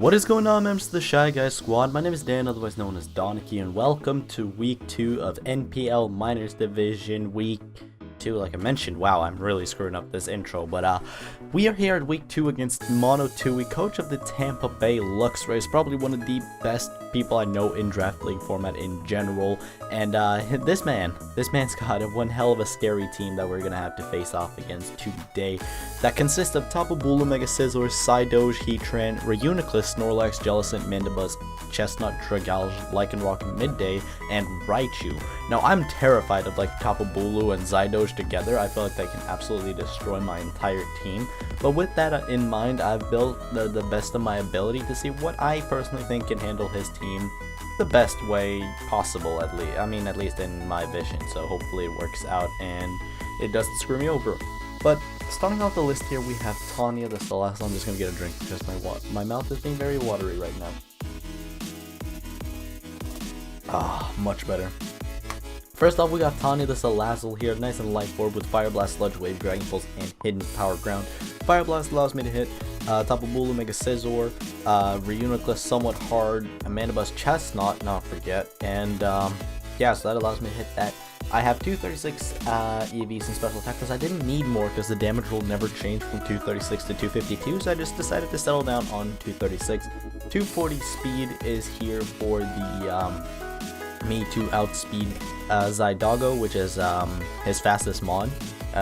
What is going on, members of the Shy Guys Squad? My name is Dan, otherwise known as Danekii, and welcome to Week 2 of NPL Minors Division Week 2. Like I mentioned, wow, I'm really screwing up this intro, but we are here at Week 2 against Monotooi, coach of the Tampa Bay Luxrays, probably one of the best people I know in Draft League format in general, and this man's got one hell of a scary team that we're gonna have to face off against today. That consists of Tapu Bulu, Mega Scizor, Psydoge, Heatran, Reuniclus, Snorlax, Jellicent, Mandibuzz, Chestnut, Dragalge, Lycanroc, Midday, and Raichu. Now I'm terrified of like Tapu Bulu and Psydoge together. I feel like they can absolutely destroy my entire team. But with that in mind, I've built the best of my ability to see what I personally think can handle his team the best way possible, at least in my vision. So hopefully it works out and it doesn't screw me over. But starting off the list here, we have Tanya the Salazzle. I'm just gonna get a drink because my mouth is being very watery right now. Much better. First off, we got Tanya the Salazzle here, nice and light forward with Fire Blast, Sludge Wave, Dragon Pulse, and Hidden Power Ground. Fire Blast allows me to hit Tapu Bulu, Mega Scizor, Reuniclus somewhat hard, Mandibuzz, Chestnut, not forget, and yeah, so that allows me to hit that. I have 236 EVs and special attack because I didn't need more because the damage roll never changed from 236 to 252, so I just decided to settle down on 236. 240 speed is here for the me to outspeed Zydogo, which is his fastest mon,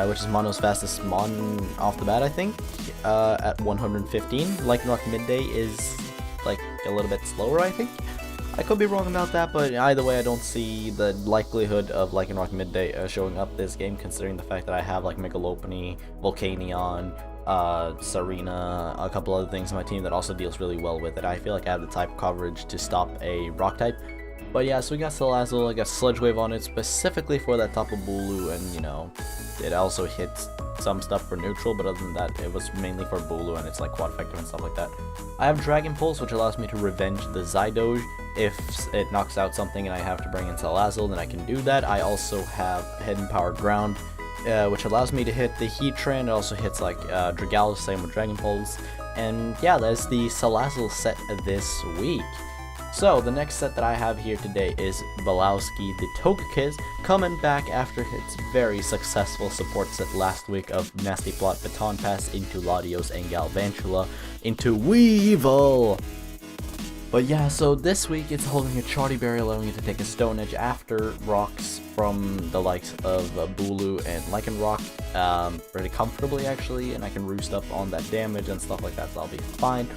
which is Mono's fastest mon off the bat, I think, at 115. Lycanroc Midday is like a little bit slower, I think. I could be wrong about that, but either way, I don't see the likelihood of Lycanroc Midday showing up this game, considering the fact that I have like Megalopony, Volcanion, Serena, a couple other things on my team that also deals really well with it. I feel like I have the type coverage to stop a rock type. But yeah, so we got Salazzle, I got Sludge Wave on it specifically for that Tapu Bulu, and you know, it also hits some stuff for neutral, but other than that, it was mainly for Bulu, and it's like quad effective and stuff like that. I have Dragon Pulse, which allows me to revenge the Psydoge. If it knocks out something and I have to bring in Salazzle, then I can do that. I also have Hidden Power Ground, which allows me to hit the Heatran. It also hits like Dragalge, same with Dragon Pulse. And yeah, that's the Salazzle set this week. So, the next set that I have here today is Valowski the Togekiss, coming back after its very successful support set last week of Nasty Plot, Baton Pass into Latios and Galvantula into Weevil. But yeah, so this week it's holding a Charty Berry, allowing it to take a Stone Edge after rocks from the likes of Bulu and Lycanroc pretty comfortably actually, and I can roost up on that damage and stuff like that, so I'll be fine.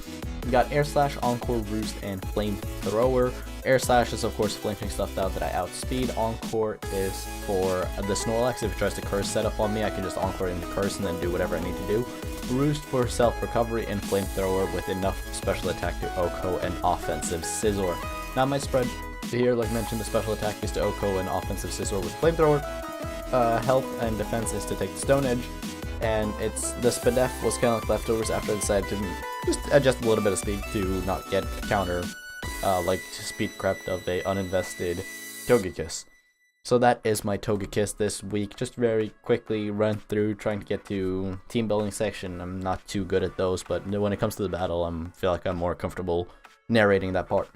We got Air Slash, Encore, Roost, and Flamethrower. Air Slash is of course flaming stuff out that I outspeed. Encore is for the Snorlax. If it tries to curse set up on me, I can just Encore into curse and then do whatever I need to do. Roost for self-recovery, and Flamethrower with enough special attack to OHKO and offensive Scizor. Now my spread here, like mentioned, the special attack is to OHKO and offensive Scizor with Flamethrower. Health and defense is to take the Stone Edge. And it's the Spadef was kind of like leftovers after I decided to just adjust a little bit of speed to not get counter like speed crept of a uninvested Togekiss. So that is my Togekiss this week. Just very quickly run through trying to get to team building section. I'm not too good at those, but when it comes to the battle, I feel like I'm more comfortable narrating that part.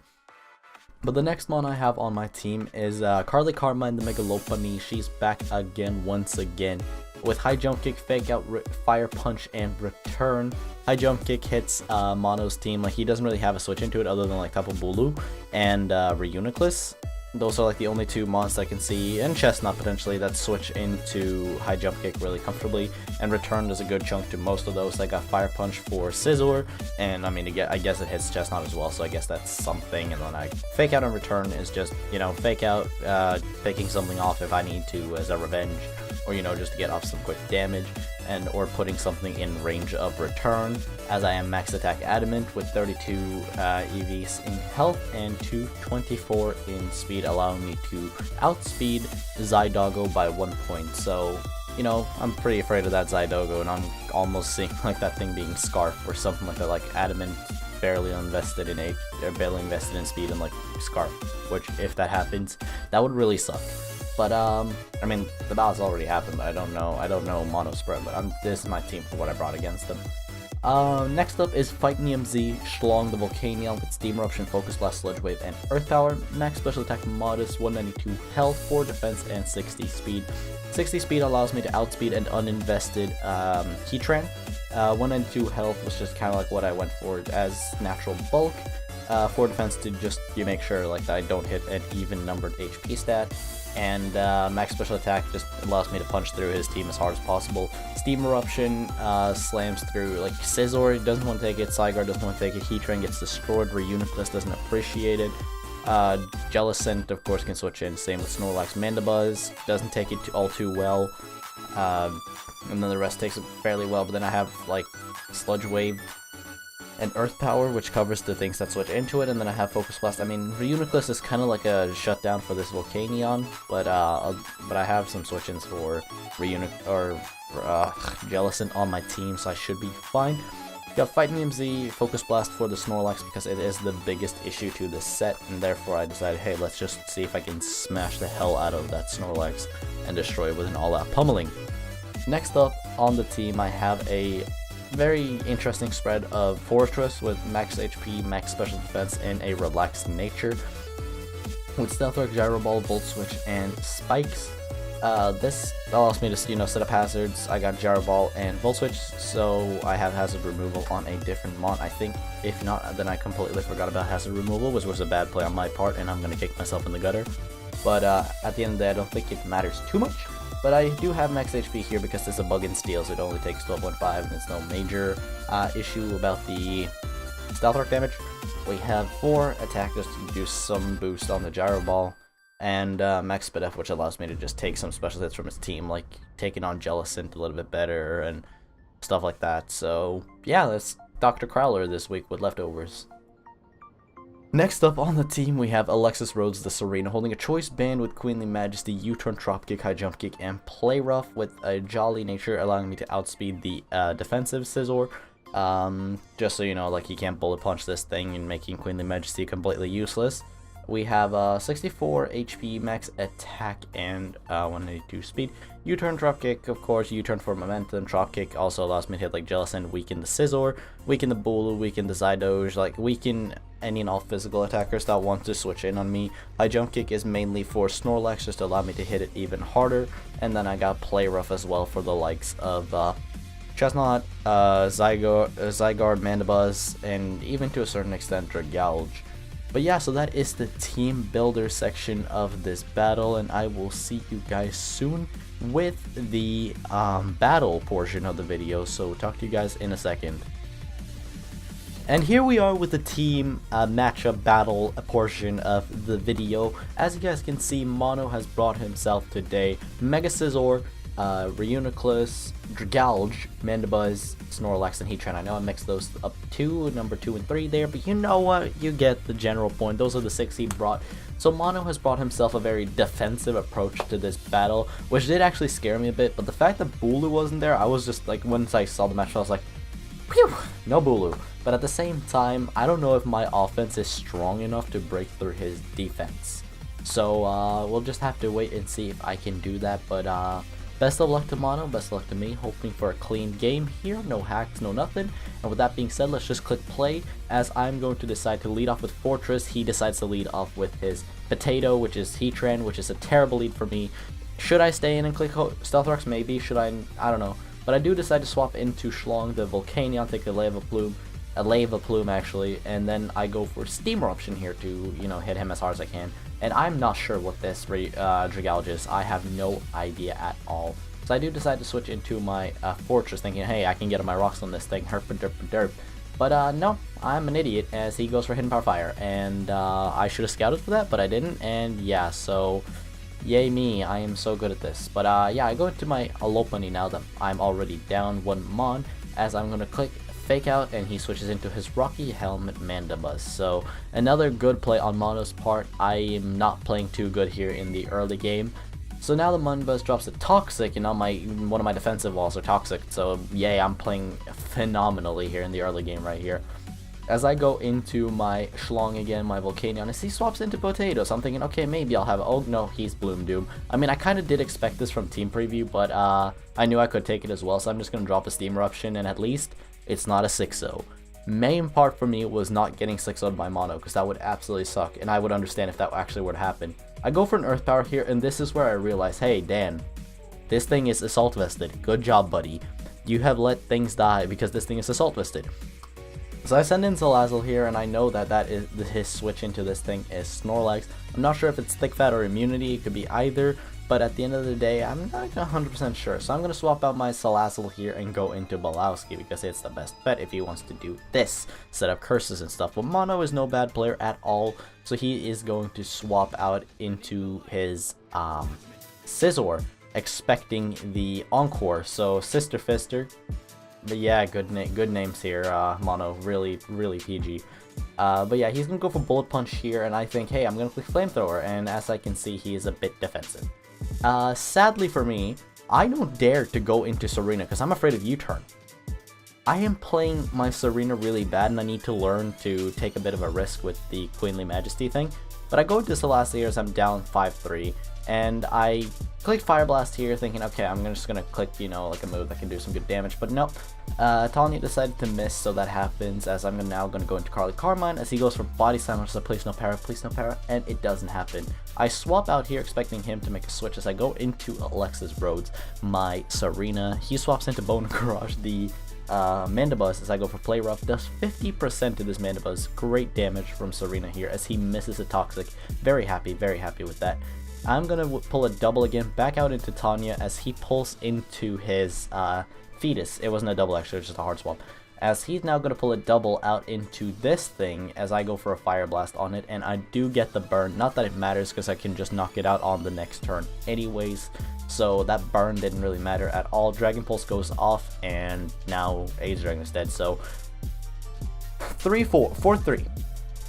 But the next mon I have on my team is Carly Carmine the Megalopony. She's back again once again with High Jump Kick, Fake Out, Fire Punch, and Return. High Jump Kick hits Mono's team. Like, he doesn't really have a switch into it other than like Tapu Bulu and Reuniclus. Those are like the only two mons I can see, and Chestnut potentially, that switch into High Jump Kick really comfortably, and Return does a good chunk to most of those. I got Fire Punch for Scizor, and I mean, I guess it hits Chestnut as well, so I guess that's something. And then I Fake Out and Return is just, you know, Fake Out, picking something off if I need to as a revenge, or you know, just to get off some quick damage, and or putting something in range of Return, as I am max attack adamant with 32 EVs in health and 224 in speed, allowing me to outspeed Zydogo by 1 point. So, you know, I'm pretty afraid of that Zydogo, and I'm almost seeing like that thing being Scarf or something like that, like adamant, barely invested in barely invested in speed, and like Scarf, which if that happens, that would really suck. But I mean, the battle's already happened, but I don't know mono spread, but this is my team for what I brought against them. Next up is Fight MZ, Schlong the Volcanion with Steam Eruption, Focus Blast, Sludge Wave, and Earth Power. Max Special Attack Modest, 192 health, 4 defense, and 60 speed. 60 speed allows me to outspeed an uninvested Heatran. 192 health was just kind of like what I went for as natural bulk. 4 defense to just make sure like that I don't hit an even numbered HP stat. And max special attack just allows me to punch through his team as hard as possible. Steam Eruption slams through like Scizor, doesn't want to take it, Zygarde doesn't want to take it, Heatran gets destroyed, Reuniclus doesn't appreciate it. Jellicent of course can switch in, same with Snorlax. Mandibuzz doesn't take it all too well, and then the rest takes it fairly well, but then I have like Sludge Wave and Earth Power, which covers the things that switch into it, and then I have Focus Blast. I mean, Reuniclus is kind of like a shutdown for this Volcanion, but I have some switch-ins for Jellicent on my team, so I should be fine. Got Fight MZ, Focus Blast for the Snorlax because it is the biggest issue to this set, and therefore I decided, hey, let's just see if I can smash the hell out of that Snorlax and destroy it with an all-out pummeling. Next up on the team, I have a very interesting spread of Fortress with max HP, max special defense, and a relaxed nature. With Stealth Rock, Gyro Ball, Volt Switch, and Spikes. This allows me to set up hazards. I got Gyro Ball and Volt Switch, so I have hazard removal on a different mon. I think if not, then I completely forgot about hazard removal, which was a bad play on my part, and I'm gonna kick myself in the gutter. But at the end of the day, I don't think it matters too much. But I do have max HP here because it's a bug and steel, so it only takes 12.5, and it's no major issue about the Stealth Rock damage. We have 4 attack just to do some boost on the Gyro Ball, and max Speed F, which allows me to just take some special hits from his team, like taking on Jellicent a little bit better and stuff like that. So yeah, that's Dr. Crowler this week with leftovers. Next up on the team, we have Alexis Rhodes the Serena, holding a choice band with Queenly Majesty, U-turn, Drop Kick, High Jump Kick, and Play Rough with a Jolly Nature, allowing me to outspeed the defensive Scizor. Just so you know, like, he can't bullet punch this thing and making Queenly Majesty completely useless. We have 64 HP, max attack, and 182 speed. U-turn, Drop Kick, of course, U-turn for momentum. Drop Kick also allows me to hit like Jellicent, weaken the Scizor, weaken the Bulu, weaken the Zydoge, like weaken any and all physical attackers that want to switch in on me. High Jump Kick is mainly for Snorlax, just to allow me to hit it even harder. And then I got Play Rough as well for the likes of Chestnut, Zygarde, Mandibuzz, and even to a certain extent Dragalge. But yeah, so that is the team builder section of this battle, and I will see you guys soon with the battle portion of the video, so talk to you guys in a second. And here we are with the team matchup battle portion of the video. As you guys can see, Mono has brought himself today Mega Scizor, Reuniclus, Dragalge, Mandibuzz, Snorlax, and Heatran. I know I mixed those up too, number 2 and 3 there, but you know what? You get the general point. Those are the 6 he brought. So Mono has brought himself a very defensive approach to this battle, which did actually scare me a bit, but the fact that Bulu wasn't there, I was just like, once I saw the match, I was like, phew, no Bulu. But at the same time, I don't know if my offense is strong enough to break through his defense. So we'll just have to wait and see if I can do that, but best of luck to Mono, best of luck to me, hoping for a clean game here, no hacks, no nothing. And with that being said, let's just click play, as I'm going to decide to lead off with Fortress. He decides to lead off with his Potato, which is Heatran, which is a terrible lead for me. Should I stay in and click Stealth Rocks? Maybe. Should I don't know. But I do decide to swap into Schlong, the Volcanion, take a Lava Plume actually, and then I go for Steam Eruption here to, hit him as hard as I can. And I'm not sure what this Dragalge is. I have no idea at all. So I do decide to switch into my Fortress, thinking, hey, I can get my rocks on this thing, herp-a-derp-a-derp. But no, I'm an idiot, as he goes for Hidden Power Fire. And I should have scouted for that, but I didn't. And yeah, so yay me, I am so good at this. But yeah, I go into my Alopani now that I'm already down 1 Mon, as I'm going to click Fake Out, and he switches into his Rocky Helmet Mandibuzz. So another good play on Mono's part. I am not playing too good here in the early game. So now the Mandibuzz drops a Toxic, and now one of my defensive walls are Toxic. So yay, I'm playing phenomenally here in the early game right here. As I go into my Schlong again, my Volcanion, as he swaps into Potato, so I'm thinking, okay, maybe I'll have, oh no, he's Bloom Doom. I mean, I kind of did expect this from Team Preview, but I knew I could take it as well, so I'm just going to drop a Steam Eruption, and at least it's not a 6-0. Main part for me was not getting 6-0'd by Mono, because that would absolutely suck, and I would understand if that actually would happen. I go for an Earth Power here, and this is where I realize, hey, Dan, this thing is Assault Vested. Good job, buddy. You have let things die because this thing is Assault Vested. So I send in Salazzle here, and I know that is his switch into this thing is Snorlax. I'm not sure if it's Thick Fat or Immunity, it could be either, but at the end of the day, I'm not 100% sure. So I'm going to swap out my Salazzle here and go into Balowski, because it's the best bet if he wants to do this, set up curses and stuff. But Mono is no bad player at all, so he is going to swap out into his Scizor, expecting the Encore. So Sister Fister. But yeah, good names here, Mono, really PG. But yeah, he's gonna go for Bullet Punch here, and I think, hey, I'm gonna click Flamethrower, and as I can see, he is a bit defensive. Sadly for me, I don't dare to go into Serena, because I'm afraid of U-turn. I am playing my Serena really bad, and I need to learn to take a bit of a risk with the Queenly Majesty thing. But I go into Celestia as I'm down 5-3, and I click Fire Blast here thinking, okay, I'm just gonna click, you know, like a move that can do some good damage, but nope. Tanya decided to miss, so that happens, as I'm now gonna go into Carly Carmine, as he goes for Body Slam, which is a please no para, and it doesn't happen. I swap out here expecting him to make a switch as I go into Alexis Rhodes, my Serena. He swaps into Bone Garage, the Mandibuzz, as I go for Play Rough, does 50% to this Mandibuzz. Great damage from Serena here as he misses a Toxic. Very happy with that. I'm gonna pull a double again, back out into Tanya as he pulls into his Fetus. It wasn't a double actually, it was just a hard swap. As he's now gonna pull a double out into this thing as I go for a Fire Blast on it, and I do get the burn. Not that it matters because I can just knock it out on the next turn anyways. So that burn didn't really matter at all. Dragon Pulse goes off, and now Age Dragon is dead. So 4-3.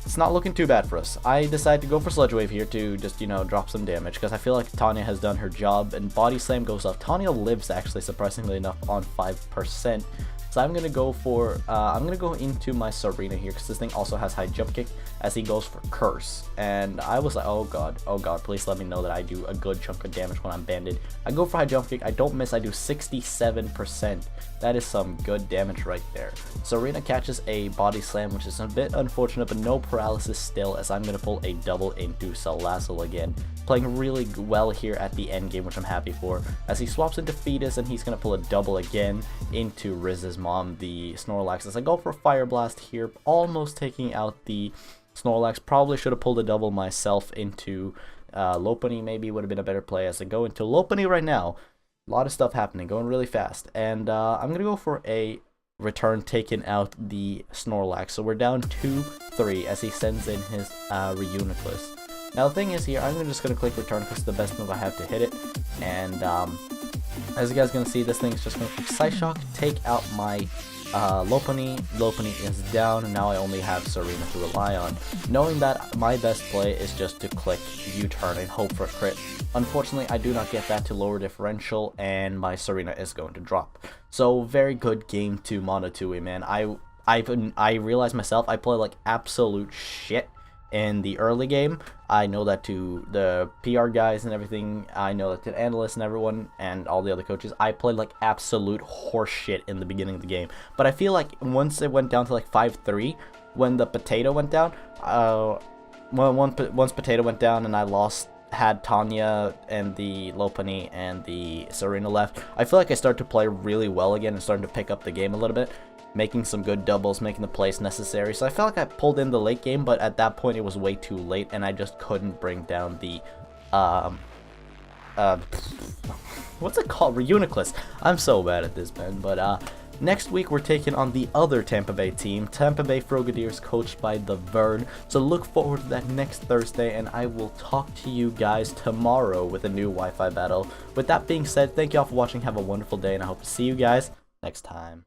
It's not looking too bad for us. I decide to go for Sludge Wave here to just, you know, drop some damage, because I feel like Tanya has done her job, and Body Slam goes off. Tanya lives, actually, surprisingly enough, on 5%. So I'm gonna go for I'm gonna go into my Serena here, because this thing also has high jump kick, as he goes for Curse. And I was like, oh god, please let me know that I do a good chunk of damage when I'm banded. I go for high jump kick, I don't miss, I do 67%. That is some good damage right there. Serena catches a Body Slam, which is a bit unfortunate, but no paralysis still, as I'm gonna pull a double into Salazzle again. Playing really well here at the end game, which I'm happy for, as he swaps into Fetus, and he's gonna pull a double again into Riz's mom, the Snorlax, as I go for Fire Blast here, almost taking out the Snorlax. Probably should have pulled a double myself into Lopunny, maybe would have been a better play, as I go into Lopunny right now. A lot of stuff happening, going really fast, and I'm gonna go for a return, taking out the Snorlax. So we're down 2-3 as he sends in his Reuniclus. Now the thing is here, I'm just going to click return because it's the best move I have to hit it. And as you guys are going to see, this thing is just going to click Psyshock, take out my Lopunny. Lopunny is down, and now I only have Serena to rely on. Knowing that my best play is just to click U-turn and hope for a crit. Unfortunately, I do not get that to lower differential, and my Serena is going to drop. So very good game to Monotooi, man. I realized myself, I play like absolute shit in the early game. I know that to the PR guys and everything, I know that to analysts and everyone and all the other coaches, I played like absolute horseshit in the beginning of the game. But I feel like once it went down to like 5-3, when the potato went down, once potato went down and I had Tanya and the Lopunny and the Serena left, I feel like I started to play really well again and starting to pick up the game a little bit, making some good doubles, making the plays necessary. So I felt like I pulled in the late game, but at that point it was way too late, and I just couldn't bring down the what's it called? Reuniclus. I'm so bad at this, man. But next week we're taking on the other Tampa Bay team, Tampa Bay Frogadiers, coached by the Vern. So look forward to that next Thursday, and I will talk to you guys tomorrow with a new Wi-Fi battle. With that being said, thank you all for watching. Have a wonderful day, and I hope to see you guys next time.